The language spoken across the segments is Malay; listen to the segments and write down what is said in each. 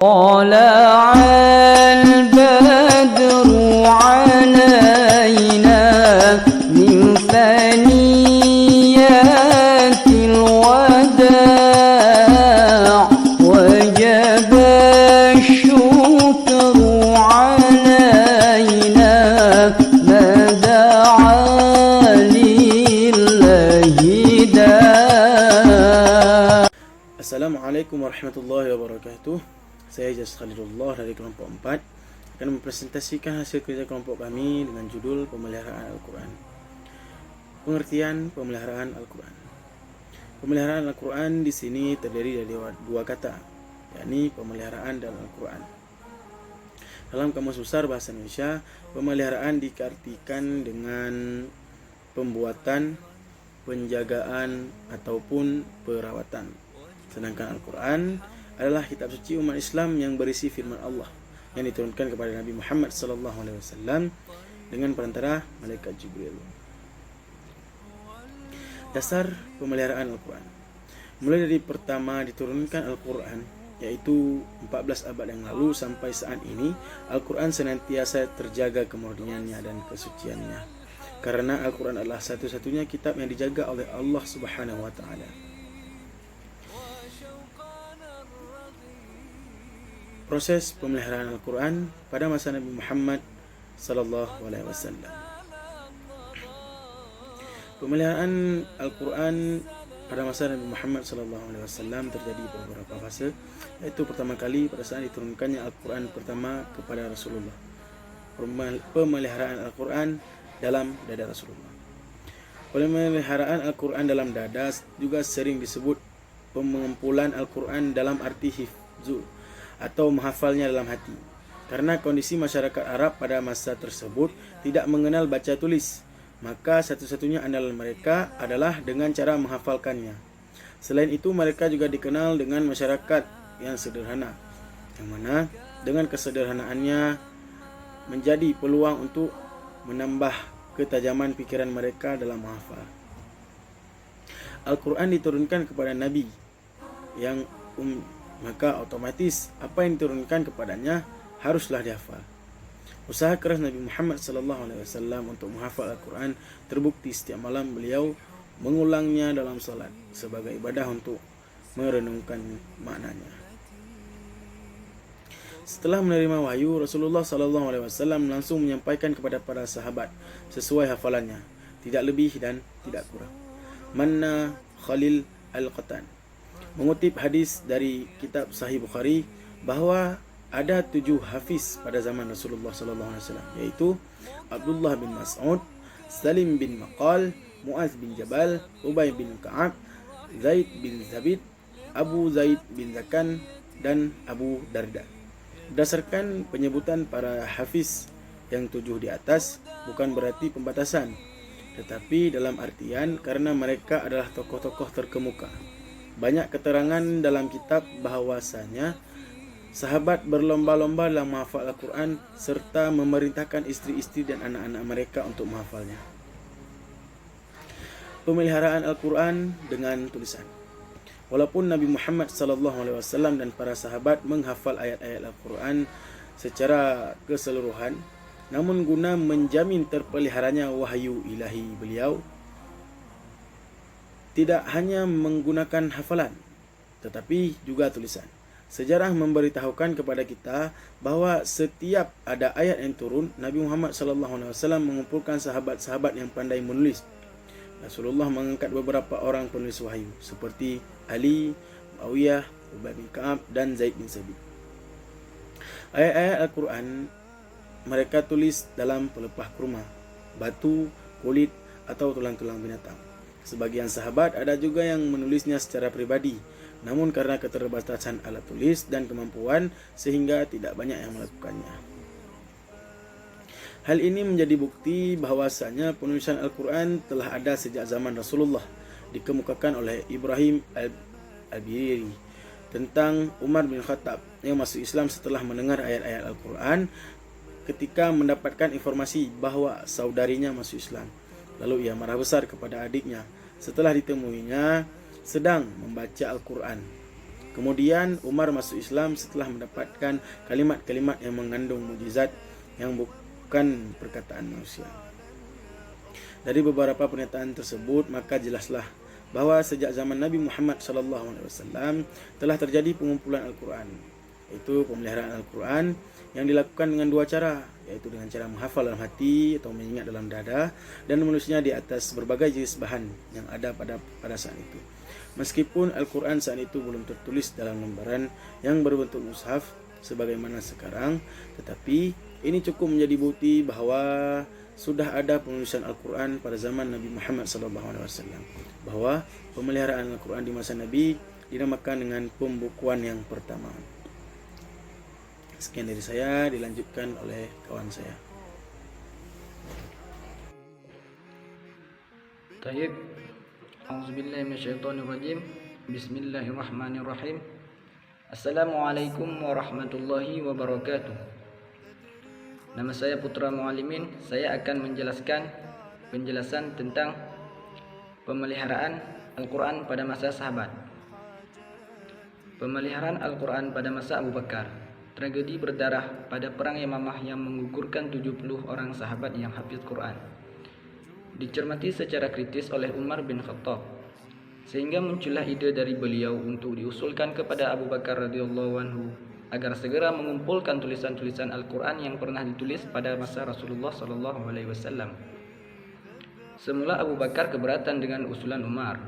طلع البدر علينا من ثنيات الوداع وجب الشكر علينا ما دعا لله داع. Assalamualaikum warahmatullahi wabarakatuh. Saya Jas Khalidullah dari kelompok 4 akan mempresentasikan hasil kerja kelompok kami dengan judul Pemeliharaan Al-Quran. Pengertian pemeliharaan Al-Quran. Pemeliharaan Al-Quran di sini terdiri dari dua kata, yakni pemeliharaan dan Al-Quran. Dalam Kamus Besar Bahasa Indonesia, pemeliharaan diartikan dengan pembuatan, penjagaan ataupun perawatan. Sedangkan Al-Quran adalah kitab suci umat Islam yang berisi firman Allah yang diturunkan kepada Nabi Muhammad SAW dengan perantara malaikat Jibril. Dasar pemeliharaan Al-Quran. Mulai dari pertama diturunkan Al-Quran, yaitu 14 abad yang lalu sampai saat ini, Al-Quran senantiasa terjaga kemurniannya dan kesuciannya. Karena Al-Quran adalah satu-satunya kitab yang dijaga oleh Allah Subhanahu wa taala. Proses pemeliharaan Al-Quran pada masa Nabi Muhammad SAW. Pemeliharaan Al-Quran pada masa Nabi Muhammad SAW terjadi beberapa fase, yaitu pertama kali pada saat diturunkannya Al-Quran pertama kepada Rasulullah. Pemeliharaan Al-Quran dalam dada Rasulullah. Pemeliharaan Al-Quran dalam dada juga sering disebut pengumpulan Al-Quran dalam arti hifzu atau menghafalnya dalam hati. Karena kondisi masyarakat Arab pada masa tersebut tidak mengenal baca tulis, maka satu-satunya andalan mereka adalah dengan cara menghafalkannya. Selain itu, mereka juga dikenal dengan masyarakat yang sederhana, yang mana dengan kesederhanaannya menjadi peluang untuk menambah ketajaman pikiran mereka dalam menghafal. Al-Quran diturunkan kepada Nabi yang maka otomatis apa yang diturunkan kepadanya haruslah dihafal. Usaha keras Nabi Muhammad SAW untuk menghafal Al-Quran terbukti setiap malam beliau mengulangnya dalam salat sebagai ibadah untuk merenungkan maknanya. Setelah menerima wahyu, Rasulullah SAW langsung menyampaikan kepada para sahabat sesuai hafalannya, tidak lebih dan tidak kurang. Manna Khalil Al-Qatan mengutip hadis dari kitab Sahih Bukhari bahawa ada 7 hafiz pada zaman Rasulullah SAW, yaitu Abdullah bin Mas'ud, Salim bin Maqal, Muaz bin Jabal, Ubay bin Ka'ab, Zaid bin Zabid, Abu Zaid bin Zakan, dan Abu Darda. Berdasarkan penyebutan para hafiz yang 7 di atas bukan berarti pembatasan, tetapi dalam artian karena mereka adalah tokoh-tokoh terkemuka. Banyak keterangan dalam kitab bahawasanya sahabat berlomba-lomba dalam menghafal Al-Quran serta memerintahkan istri-istri dan anak-anak mereka untuk menghafalnya. Pemeliharaan Al-Quran dengan tulisan. Walaupun Nabi Muhammad SAW dan para sahabat menghafal ayat-ayat Al-Quran secara keseluruhan, namun guna menjamin terpeliharanya wahyu ilahi beliau, tidak hanya menggunakan hafalan, tetapi juga tulisan. Sejarah memberitahukan kepada kita bahawa setiap ada ayat yang turun, Nabi Muhammad SAW mengumpulkan sahabat-sahabat yang pandai menulis. Rasulullah mengangkat beberapa orang penulis wahyu seperti Ali, Muawiyah, Ubay bin Ka'ab, dan Zaid bin Sabit. Ayat-ayat Al-Quran mereka tulis dalam pelepah kurma, batu, kulit, atau tulang-tulang binatang. Sebagian sahabat ada juga yang menulisnya secara pribadi, namun karena keterbatasan alat tulis dan kemampuan sehingga tidak banyak yang melakukannya. Hal ini menjadi bukti bahawasanya penulisan Al-Quran telah ada sejak zaman Rasulullah, dikemukakan oleh Ibrahim Al-Biriri tentang Umar bin Khattab yang masuk Islam setelah mendengar ayat-ayat Al-Quran ketika mendapatkan informasi bahawa saudarinya masuk Islam. Lalu ia marah besar kepada adiknya setelah ditemuinya sedang membaca Al-Quran. Kemudian Umar masuk Islam setelah mendapatkan kalimat-kalimat yang mengandung mukjizat yang bukan perkataan manusia. Dari beberapa pernyataan tersebut, maka jelaslah bahawa sejak zaman Nabi Muhammad SAW telah terjadi pengumpulan Al-Quran, iaitu pemeliharaan Al-Quran yang dilakukan dengan dua cara, iaitu dengan cara menghafal dalam hati atau mengingat dalam dada dan menulisnya di atas berbagai jenis bahan yang ada pada saat itu. Meskipun Al-Quran saat itu belum tertulis dalam lembaran yang berbentuk mushaf sebagaimana sekarang, tetapi ini cukup menjadi bukti bahawa sudah ada penulisan Al-Quran pada zaman Nabi Muhammad SAW, bahawa pemeliharaan Al-Quran di masa Nabi dinamakan dengan pembukuan yang pertama. Sekian dari saya, dilanjutkan oleh kawan saya. Taib. A'udzubillahi minasyaitonirrajim. Bismillahirrahmanirrahim. Assalamualaikum warahmatullahi wabarakatuh. Nama saya Putra Muallimin. Saya akan menjelaskan penjelasan tentang pemeliharaan Al-Quran pada masa sahabat. Pemeliharaan Al-Quran pada masa Abu Bakar. Tragedi berdarah pada perang Yamamah yang menggugurkan 70 orang sahabat yang hafiz Quran dicermati secara kritis oleh Umar bin Khattab, sehingga muncullah ide dari beliau untuk diusulkan kepada Abu Bakar radhiyallahu anhu agar segera mengumpulkan tulisan-tulisan Al-Quran yang pernah ditulis pada masa Rasulullah SAW. Semula Abu Bakar keberatan dengan usulan Umar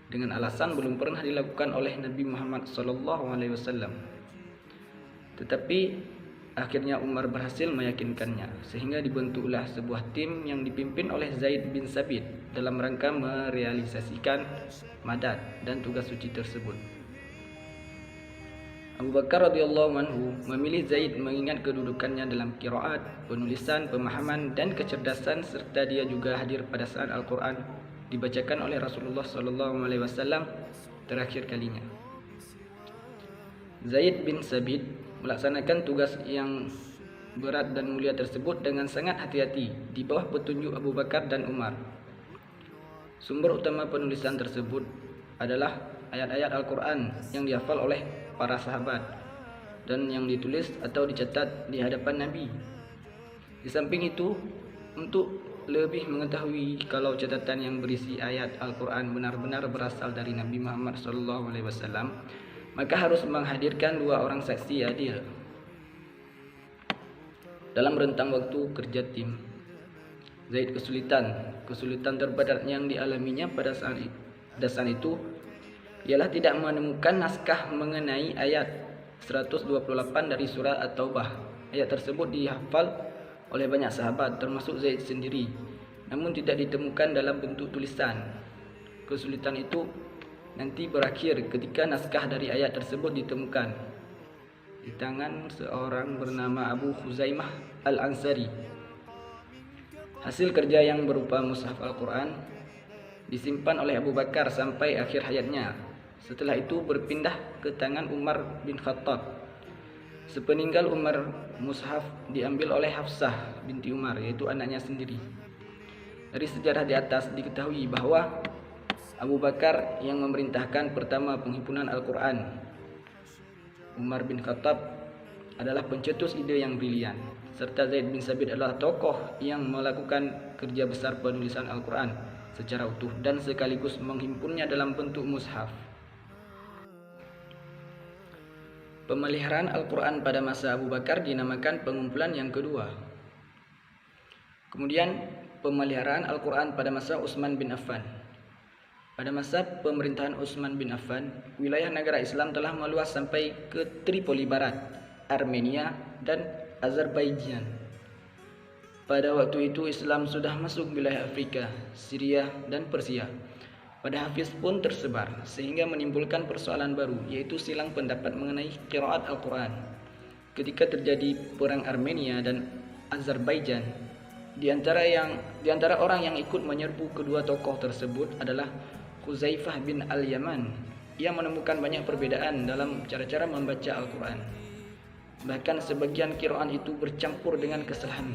dengan alasan belum pernah dilakukan oleh Nabi Muhammad SAW. Tetapi akhirnya Umar berhasil meyakinkannya, sehingga dibentuklah sebuah tim yang dipimpin oleh Zaid bin Sabit dalam rangka merealisasikan madad dan tugas suci tersebut. Abu Bakar radhiyallahu anhu memilih Zaid mengingat kedudukannya dalam qiraat, penulisan, pemahaman dan kecerdasan, serta dia juga hadir pada saat Al-Quran dibacakan oleh Rasulullah SAW terakhir kalinya. Zaid bin Sabit melaksanakan tugas yang berat dan mulia tersebut dengan sangat hati-hati di bawah petunjuk Abu Bakar dan Umar. Sumber utama penulisan tersebut adalah ayat-ayat Al-Quran yang dihafal oleh para sahabat dan yang ditulis atau dicatat di hadapan Nabi. Di samping itu, untuk lebih mengetahui kalau catatan yang berisi ayat Al-Quran benar-benar berasal dari Nabi Muhammad SAW, maka harus menghadirkan 2 orang saksi adil. Dalam rentang waktu kerja tim, Zaid kesulitan terberat yang dialaminya pada saat itu ialah tidak menemukan naskah mengenai ayat 128 dari surah At-Taubah. Ayat tersebut dihafal oleh banyak sahabat termasuk Zaid sendiri, namun tidak ditemukan dalam bentuk tulisan. Kesulitan itu nanti berakhir ketika naskah dari ayat tersebut ditemukan di tangan seorang bernama Abu Khuzaimah Al-Ansari. Hasil kerja yang berupa mushaf Al-Quran disimpan oleh Abu Bakar sampai akhir hayatnya. Setelah itu berpindah ke tangan Umar bin Khattab. Sepeninggal Umar, mushaf diambil oleh Hafsah binti Umar, yaitu anaknya sendiri. Dari sejarah di atas diketahui bahwa Abu Bakar yang memerintahkan pertama penghimpunan Al-Quran. Umar bin Khattab adalah pencetus ide yang brilian, serta Zaid bin Sabit adalah tokoh yang melakukan kerja besar penulisan Al-Quran secara utuh dan sekaligus menghimpunnya dalam bentuk mushaf. Pemeliharaan Al-Quran pada masa Abu Bakar dinamakan pengumpulan yang kedua. Kemudian pemeliharaan Al-Quran pada masa Utsman bin Affan. Pada masa pemerintahan Utsman bin Affan, wilayah negara Islam telah meluas sampai ke Tripoli Barat, Armenia, dan Azerbaijan. Pada waktu itu Islam sudah masuk wilayah Afrika, Syria, dan Persia. Pada Hafiz pun tersebar, sehingga menimbulkan persoalan baru, yaitu silang pendapat mengenai qiraat Al-Quran. Ketika terjadi perang Armenia dan Azerbaijan, di antara orang yang ikut menyerbu kedua tokoh tersebut adalah Huzaifah bin Al-Yaman. Ia menemukan banyak perbedaan dalam cara-cara membaca Al-Quran. Bahkan sebagian qiraat itu bercampur dengan kesalahan.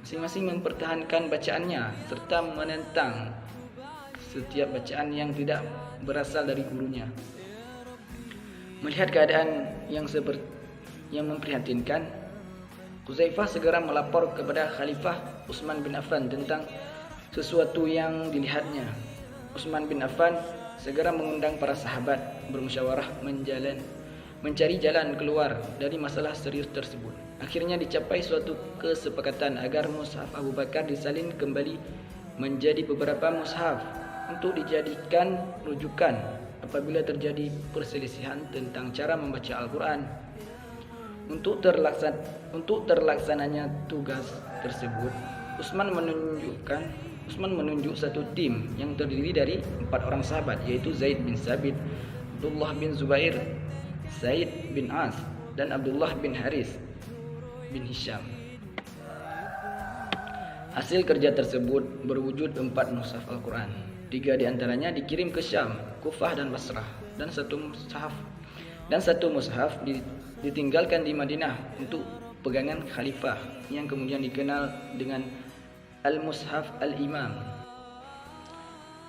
Masing-masing mempertahankan bacaannya serta menentang setiap bacaan yang tidak berasal dari gurunya. Melihat keadaan yang memprihatinkan, Huzaifah segera melapor kepada Khalifah Utsman bin Affan tentang sesuatu yang dilihatnya. Utsman bin Affan segera mengundang para sahabat bermusyawarah mencari jalan keluar dari masalah serius tersebut. Akhirnya dicapai suatu kesepakatan agar mushaf Abu Bakar disalin kembali menjadi beberapa mushaf untuk dijadikan rujukan apabila terjadi perselisihan tentang cara membaca Al-Quran. Untuk terlaksananya tugas tersebut, Utsman menunjuk satu tim yang terdiri dari 4 orang sahabat, yaitu Zaid bin Sabit, Abdullah bin Zubair, Zaid bin As, dan Abdullah bin Haris bin Hisham. Hasil kerja tersebut berwujud 4 mushaf Al-Quran. 3 diantaranya dikirim ke Syam, Kufah, dan Basrah, dan satu mushaf ditinggalkan di Madinah untuk pegangan khalifah yang kemudian dikenal dengan Al-Mushaf Al-Imam.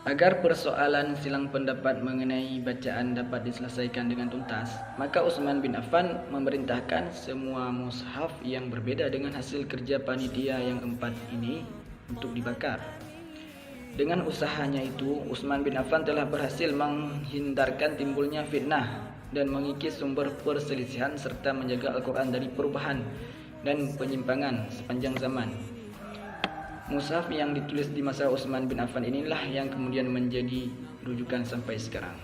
Agar persoalan silang pendapat mengenai bacaan dapat diselesaikan dengan tuntas, maka Utsman bin Affan memerintahkan semua mushaf yang berbeda dengan hasil kerja panitia yang 4 ini untuk dibakar. Dengan usahanya itu, Utsman bin Affan telah berhasil menghindarkan timbulnya fitnah dan mengikis sumber perselisihan serta menjaga Al-Quran dari perubahan dan penyimpangan sepanjang zaman. Mushaf yang ditulis di masa Utsman bin Affan inilah yang kemudian menjadi rujukan sampai sekarang.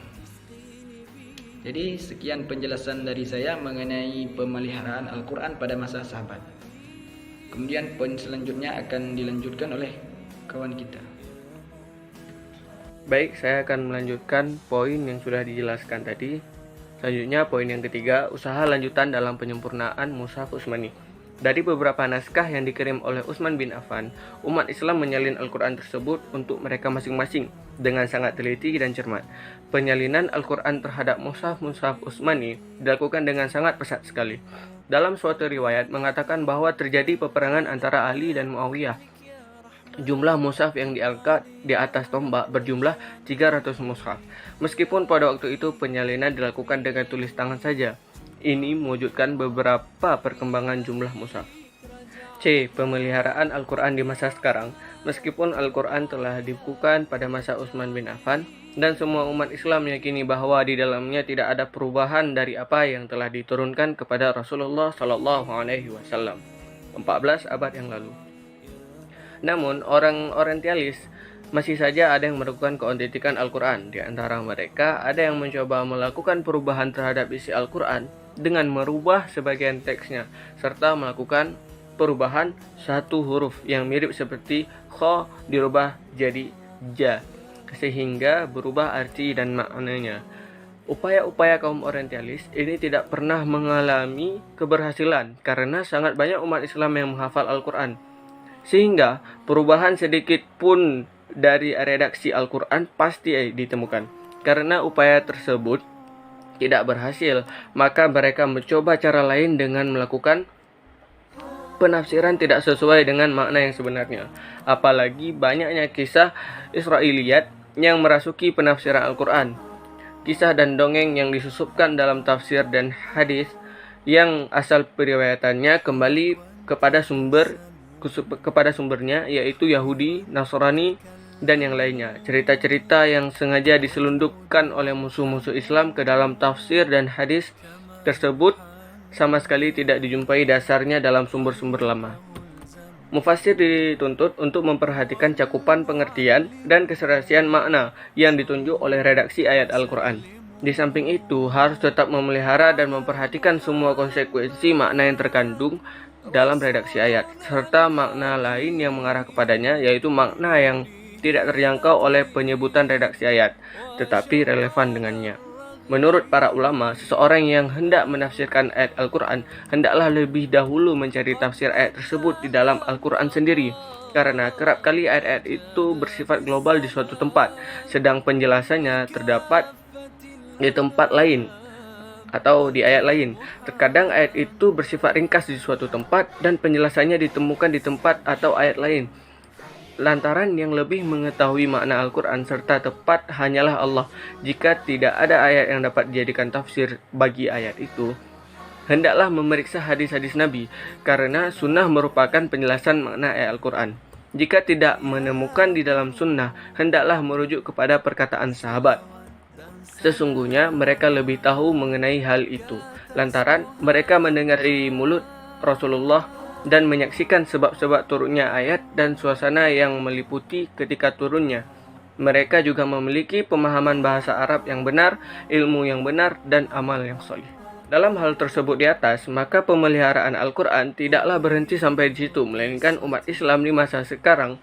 Jadi sekian penjelasan dari saya mengenai pemeliharaan Al-Quran pada masa sahabat. Kemudian poin selanjutnya akan dilanjutkan oleh kawan kita. Baik, saya akan melanjutkan poin yang sudah dijelaskan tadi. Selanjutnya poin yang ketiga, usaha lanjutan dalam penyempurnaan Mushaf Utsmani. Dari beberapa naskah yang dikirim oleh Utsman bin Affan, umat Islam menyalin Al-Quran tersebut untuk mereka masing-masing dengan sangat teliti dan cermat. Penyalinan Al-Quran terhadap Mushaf Utsmani dilakukan dengan sangat pesat sekali. Dalam suatu riwayat mengatakan bahwa terjadi peperangan antara Ali dan Muawiyah. Jumlah mushaf yang diangkat di atas tombak berjumlah 300 mushaf. Meskipun pada waktu itu penyalinan dilakukan dengan tulis tangan saja, ini mewujudkan beberapa perkembangan jumlah mushaf. C. Pemeliharaan Al-Quran di masa sekarang. Meskipun Al-Quran telah dibukukan pada masa Utsman bin Affan dan semua umat Islam meyakini bahwa di dalamnya tidak ada perubahan dari apa yang telah diturunkan kepada Rasulullah SAW 14 abad yang lalu. Namun, orang orientalis masih saja ada yang meragukan keautentikan Al-Quran. Di antara mereka, ada yang mencoba melakukan perubahan terhadap isi Al-Quran dengan merubah sebagian teksnya, serta melakukan perubahan satu huruf yang mirip seperti kha dirubah jadi ja, sehingga berubah arti dan maknanya. Upaya-upaya kaum orientalis ini tidak pernah mengalami keberhasilan karena sangat banyak umat Islam yang menghafal Al-Quran. Sehingga perubahan sedikit pun dari redaksi Al-Quran pasti ditemukan. Karena upaya tersebut tidak berhasil, maka mereka mencoba cara lain dengan melakukan penafsiran tidak sesuai dengan makna yang sebenarnya. Apalagi banyaknya kisah Israiliyat yang merasuki penafsiran Al-Quran. Kisah dan dongeng yang disusupkan dalam tafsir dan hadis yang asal periwayatannya kembali kepada sumbernya, yaitu Yahudi, Nasrani, dan yang lainnya. Cerita-cerita yang sengaja diselundupkan oleh musuh-musuh Islam ke dalam tafsir dan hadis tersebut sama sekali tidak dijumpai dasarnya dalam sumber-sumber lama. Mufassir dituntut untuk memperhatikan cakupan pengertian dan keserasian makna yang ditunjuk oleh redaksi ayat Al-Quran. Di samping itu, harus tetap memelihara dan memperhatikan semua konsekuensi makna yang terkandung dalam redaksi ayat, serta makna lain yang mengarah kepadanya, yaitu makna yang tidak terjangkau oleh penyebutan redaksi ayat, tetapi relevan dengannya. Menurut para ulama, seseorang yang hendak menafsirkan ayat Al-Quran hendaklah lebih dahulu mencari tafsir ayat tersebut di dalam Al-Quran sendiri, karena kerap kali ayat-ayat itu bersifat global di suatu tempat, sedang penjelasannya terdapat di tempat lain atau di ayat lain. Terkadang ayat itu bersifat ringkas di suatu tempat dan penjelasannya ditemukan di tempat atau ayat lain. Lantaran yang lebih mengetahui makna Al-Quran serta tepat hanyalah Allah. Jika tidak ada ayat yang dapat dijadikan tafsir bagi ayat itu, hendaklah memeriksa hadis-hadis Nabi, karena sunnah merupakan penjelasan makna ayat Al-Quran. Jika tidak menemukan di dalam sunnah, hendaklah merujuk kepada perkataan sahabat. Sesungguhnya mereka lebih tahu mengenai hal itu, lantaran mereka mendengar dari mulut Rasulullah dan menyaksikan sebab-sebab turunnya ayat dan suasana yang meliputi ketika turunnya. Mereka juga memiliki pemahaman bahasa Arab yang benar, ilmu yang benar, dan amal yang soleh. Dalam hal tersebut di atas, maka pemeliharaan Al-Quran tidaklah berhenti sampai di situ, melainkan umat Islam di masa sekarang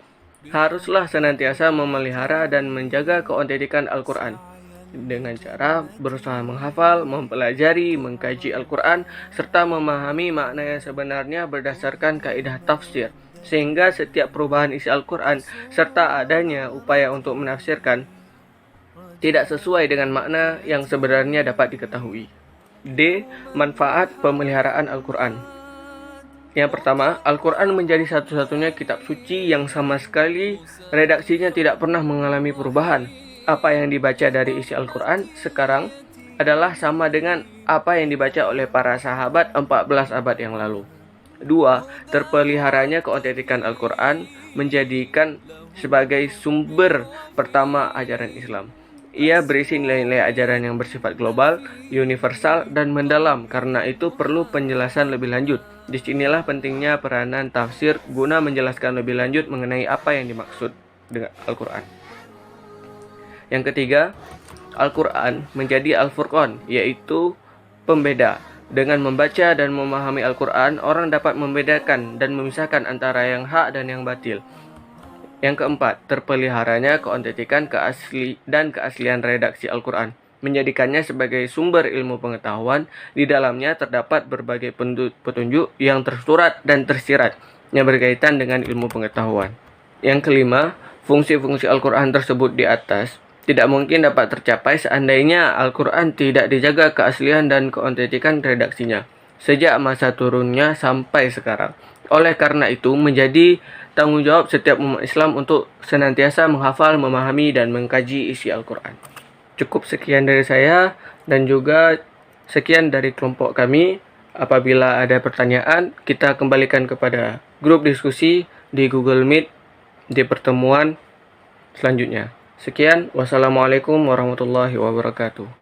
haruslah senantiasa memelihara dan menjaga keautentikan Al-Quran dengan cara berusaha menghafal, mempelajari, mengkaji Al-Quran, serta memahami makna yang sebenarnya berdasarkan kaidah tafsir, sehingga setiap perubahan isi Al-Quran serta adanya upaya untuk menafsirkan tidak sesuai dengan makna yang sebenarnya dapat diketahui. D. Manfaat pemeliharaan Al-Quran. Yang pertama, Al-Quran menjadi satu-satunya kitab suci yang sama sekali redaksinya tidak pernah mengalami perubahan. Apa yang dibaca dari isi Al-Quran sekarang adalah sama dengan apa yang dibaca oleh para sahabat 14 abad yang lalu. 2. Terpeliharanya keautentikan Al-Quran menjadikan sebagai sumber pertama ajaran Islam. Ia berisi nilai-nilai ajaran yang bersifat global, universal, dan mendalam. Karena itu perlu penjelasan lebih lanjut. Disinilah pentingnya peranan tafsir guna menjelaskan lebih lanjut mengenai apa yang dimaksud dengan Al-Quran. Yang ketiga, Al-Quran menjadi Al-Furqan, yaitu pembeda. Dengan membaca dan memahami Al-Quran, orang dapat membedakan dan memisahkan antara yang hak dan yang batil. Yang keempat, terpeliharanya keautentikan keaslian redaksi Al-Quran, menjadikannya sebagai sumber ilmu pengetahuan. Di dalamnya terdapat berbagai petunjuk yang tersurat dan tersirat yang berkaitan dengan ilmu pengetahuan. Yang kelima, fungsi-fungsi Al-Quran tersebut di atas tidak mungkin dapat tercapai seandainya Al-Quran tidak dijaga keaslian dan keautentikan redaksinya sejak masa turunnya sampai sekarang. Oleh karena itu, menjadi tanggung jawab setiap umat Islam untuk senantiasa menghafal, memahami, dan mengkaji isi Al-Quran. Cukup sekian dari saya dan juga sekian dari kelompok kami. Apabila ada pertanyaan, kita kembalikan kepada grup diskusi di Google Meet di pertemuan selanjutnya. Sekian, wassalamualaikum warahmatullahi wabarakatuh.